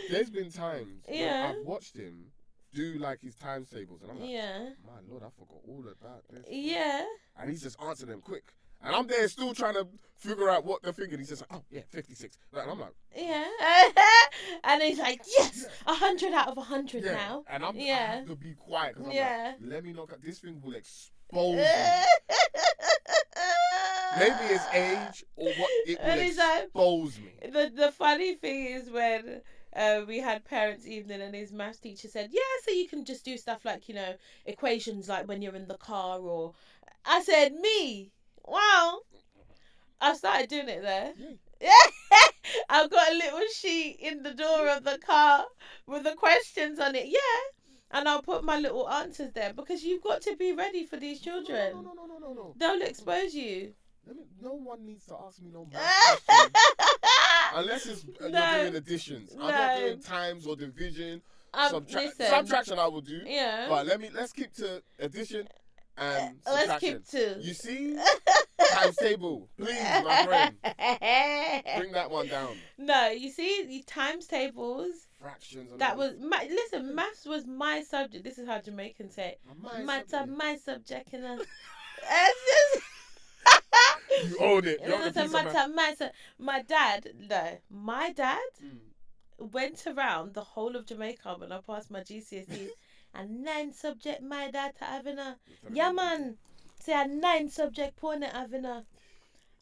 there's been times Yeah. when I've watched him do like his times tables, and I'm like, Yeah. my lord, I forgot all about this. Yeah. And he's just answering them quick. And I'm there still trying to figure out what they're thinking. He's just like, oh, yeah, 56. And I'm like, Yeah. And he's like, yes, 100 out of 100 yeah. now. And I Yeah. have to be quiet because I'm Yeah. like, let me knock out. This thing will expose me. Maybe it's age or what, it will And he's like, expose me. The funny thing is when we had parents' evening and his maths teacher said, yeah, so you can just do stuff like, you know, equations like when you're in the car or... I said, me? Wow. I started doing it there. Yeah. I've got a little sheet in the door of the car with the questions on it. Yeah. And I'll put my little answers there because you've got to be ready for these children. No. They'll expose you. No one needs to ask me no math questions. Unless it's you're doing additions. I'm not doing times or division. Subtraction I will do. Yeah. But let's keep to addition and subtraction. Let's keep to. You see? Times table. Please, my friend. Bring that one down. No, you see, the times tables. Fractions. That was listen, maths was my subject. This is how Jamaicans say it. My subject, you know. You own it. My dad went around the whole of Jamaica when I passed my GCSEs and 9 subject my dad having a man. Say a 9 subject point having a.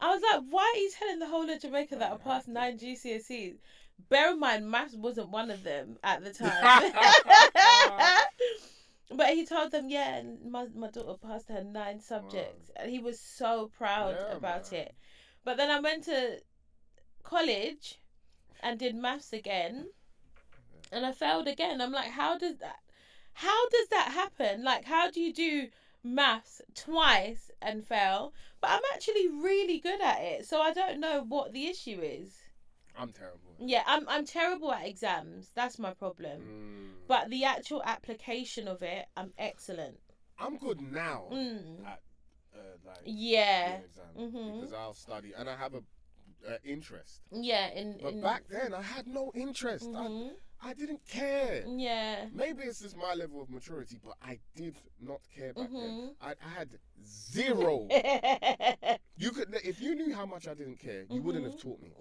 I was like, why are you telling the whole of Jamaica that I passed 9 GCSEs? Bear in mind, maths wasn't one of them at the time. But he told them, yeah, my daughter passed her 9 subjects. Wow. And he was so proud about it. But then I went to college and did maths again. And I failed again. I'm like, how does that happen? Like, how do you do maths twice and fail? But I'm actually really good at it. So I don't know what the issue is. I'm terrible. Yeah, I'm terrible at exams. That's my problem. But the actual application of it, I'm excellent. I'm good now at exams because I'll study and I have a interest. Yeah, but back then I had no interest. I didn't care. Yeah. Maybe it's just my level of maturity, but I did not care back then. I had zero. You could, if you knew how much I didn't care, you wouldn't have taught me.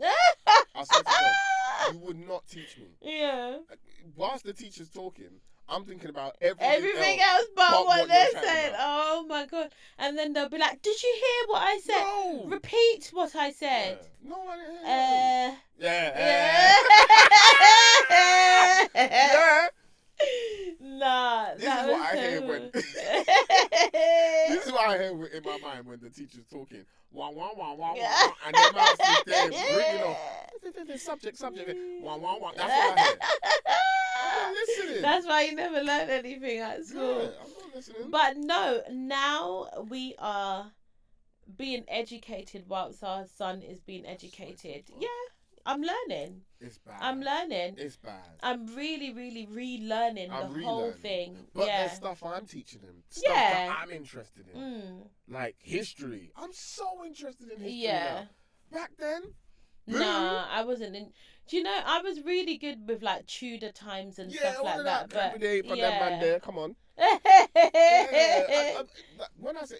I swear to God, you would not teach me. Yeah. Whilst the teacher's talking, I'm thinking about everything else but what they're saying. Oh my God. And then they'll be like, did you hear what I said? No. Repeat what I said. Yeah. No, I didn't hear Yeah. Yeah. Nah. This is what I hear when. This is what I hear in my mind when the teacher's talking. Wah wah wah wah wah, and their mouths is there bringing off. Subject. Wah wah wah. That's what I hear. I'm not listening. That's why you never learned anything at school. Yeah, I'm not listening. But no, now we are being educated whilst our son is being educated. Yeah, I'm learning. It's bad. I'm learning. It's bad. I'm really, really relearning the whole thing. But yeah. there's stuff I'm teaching him. Stuff that I'm interested in. Like history. I'm so interested in history now. Back then? Nah, I wasn't in. Do you know, I was really good with like Tudor times and stuff like that. But them man there, come on. When I say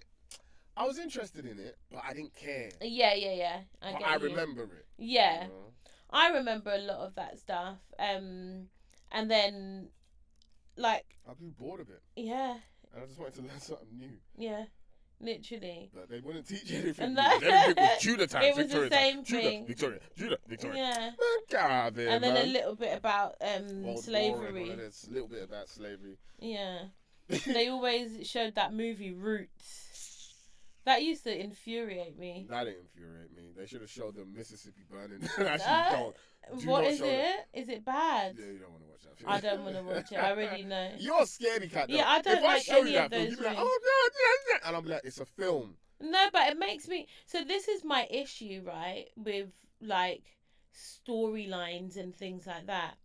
I was interested in it, but I didn't care. Yeah. I remember it. Yeah. You know? I remember a lot of that stuff. And then, like... I grew bored of it. Yeah. And I just wanted to learn something new. Yeah. Literally. But they wouldn't teach anything. And everything was Tudor time. It was Victoria the same time. thing. Judah, Victoria. Yeah. God, man, and then a little bit about slavery. A little bit about slavery. Yeah. They always showed that movie Roots. That used to infuriate me. That didn't infuriate me. They should have showed the Mississippi burning. Actually, don't. What is it? Is it bad? Yeah, you don't want to watch that film. I don't want to watch it. I already know. You're a scaredy cat, though. Yeah, I don't like any of those. You'd be like, oh, no. And I'm like, it's a film. No, but it makes me... So this is my issue, right? With, like, storylines and things like that.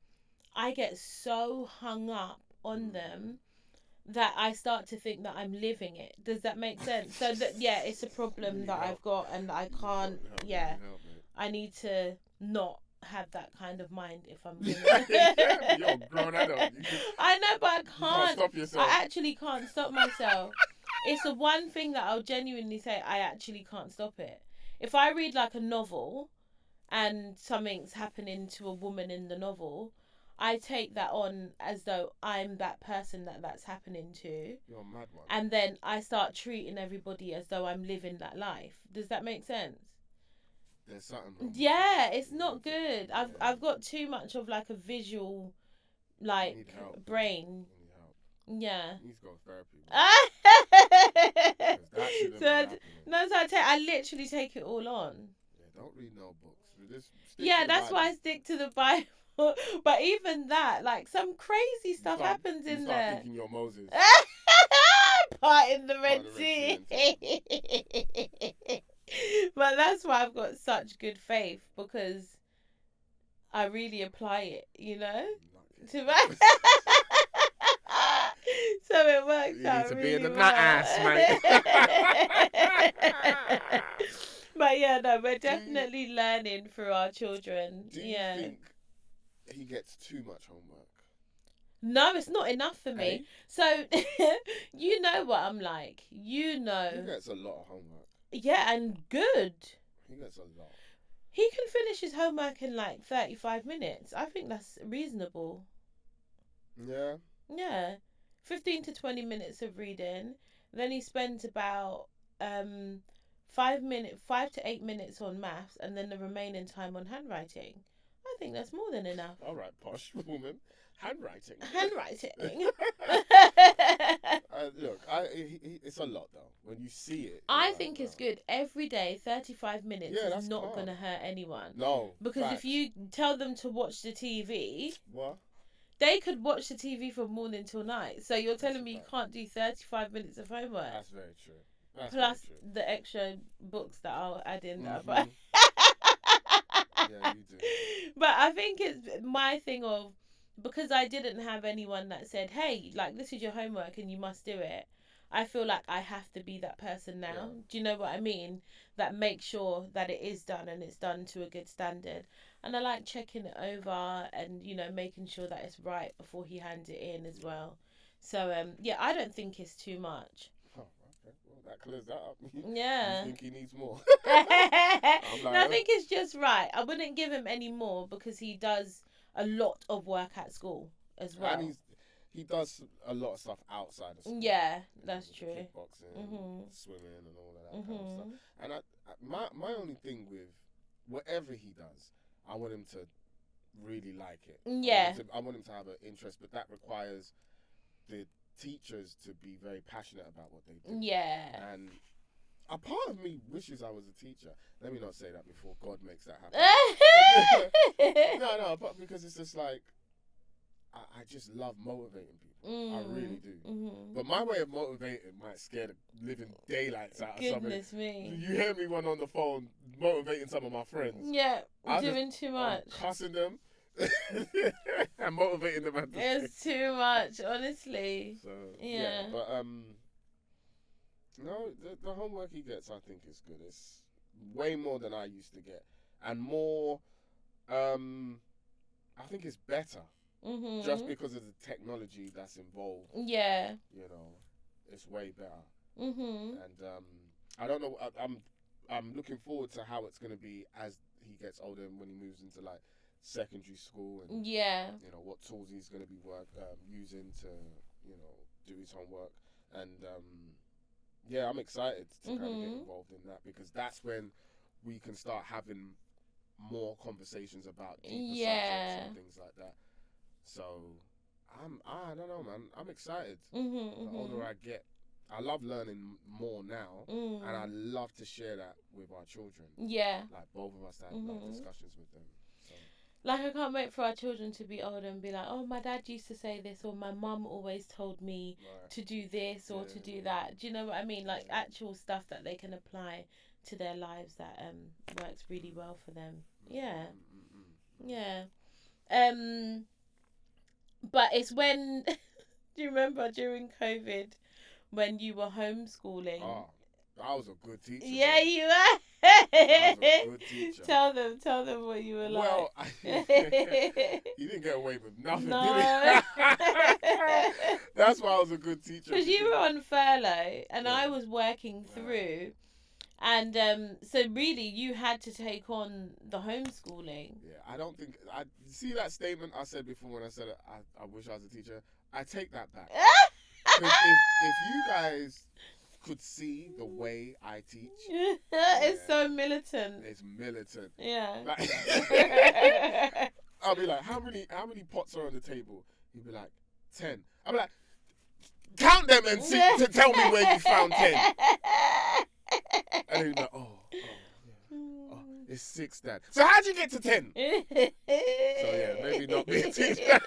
I get so hung up on them that I start to think that I'm living it. Does that make sense? So, it's a problem that I've got and I can't... I need to not have that kind of mind if I'm gonna stop yourself. I actually can't stop myself. It's the one thing that I'll genuinely say I actually can't stop it. If I read like a novel and something's happening to a woman in the novel, I take that on as though I'm that person that's happening to. You're a mad one. And then I start treating everybody as though I'm living that life. Does that make sense? There's something wrong. Yeah, it's not good. I've got too much of like a visual like brain. Yeah. You need to go to therapy. I literally take it all on. Yeah, don't read no books. That's why I stick to the Bible. But even that, like, some crazy stuff happens in there. Thinking you're Moses. Part in the Red Sea. But that's why I've got such good faith, because I really apply it, you know? So it works out really well. You need to be in the nut ass, mate. But yeah, no, we're definitely learning through our children. Do you think he gets too much homework? No, it's not enough for me. So, you know what I'm like. You know. He gets a lot of homework. Yeah, and good. He gets a lot. He can finish his homework in like 35 minutes. I think that's reasonable. Yeah. Yeah. 15 to 20 minutes of reading. Then he spends about 5 to 8 minutes on maths, and then the remaining time on handwriting. I think that's more than enough. All right, posh woman. Handwriting. Look, it's a lot though. When you see it, I think it's good. Every day, 35 minutes is not going to hurt anyone. No. Because if you tell them to watch the TV, what? They could watch the TV from morning till night. So you're telling me you can't do 35 minutes of homework? That's very true. Plus the extra books that I'll add in. Mm-hmm. Yeah, you do. But I think it's my thing of, because I didn't have anyone that said, hey, like, this is your homework and you must do it. I feel like I have to be that person now. Yeah. Do you know what I mean? That makes sure that it is done and it's done to a good standard. And I like checking it over and, you know, making sure that it's right before he hands it in as well. So, I don't think it's too much. Oh, okay. Well, that clears that up. Yeah. You think he needs more? I think it's just right. I wouldn't give him any more because he does a lot of work at school as well. And he does a lot of stuff outside of school. Yeah, that's true. Kickboxing, swimming, and all of that kind of stuff. And my only thing with whatever he does, I want him to really like it. Yeah. I want him to have an interest, but that requires the teachers to be very passionate about what they do. Yeah. And a part of me wishes I was a teacher. Let me not say that before God makes that happen. No, but because it's just like, I just love motivating people. I really do. But my way of motivating might scare the living daylights out of somebody. Goodness me. You hear me when on the phone motivating some of my friends. Yeah, doing too much. I'm cussing them and motivating them at the It's too much, honestly. So, yeah. But, no, the homework he gets, I think, is good. It's way more than I used to get. And more, I think it's better. Just because of the technology that's involved. Yeah. You know, it's way better. And I don't know. I'm looking forward to how it's going to be as he gets older and when he moves into like secondary school and you know what tools he's going to be using to do his homework. And I'm excited to kind of get involved in that, because that's when we can start having more conversations about deeper subjects and things like that. So, I don't know, man. I'm excited. The older I get, I love learning more now, and I love to share that with our children. Yeah. Like, both of us have like discussions with them. So. Like, I can't wait for our children to be older and be like, oh, my dad used to say this, or my mum always told me to do this or to do that. Do you know what I mean? Like, actual stuff that they can apply to their lives that works really well for them. Yeah. Yeah. But it's when, do you remember during COVID when you were homeschooling? Oh, I was a good teacher. Yeah, man. you were. I was a good teacher. Tell them what you were like. Well, you didn't get away with nothing, did you? That's why I was a good teacher. Because you were on furlough and Yeah. I was working through. And so really you had to take on the homeschooling. Yeah, I don't think I see that statement I said before when I said I wish I was a teacher. I take that back. 'Cause if you guys could see the way I teach, It's so militant. it's militant. Yeah. Like, I'll be like, how many pots are on the table? He'd be like, 10. I'll be like, count them and see to tell me where you found 10. And he'd be like, oh, it's 6, Dad. So how'd you get to 10? So yeah, maybe not be a teacher.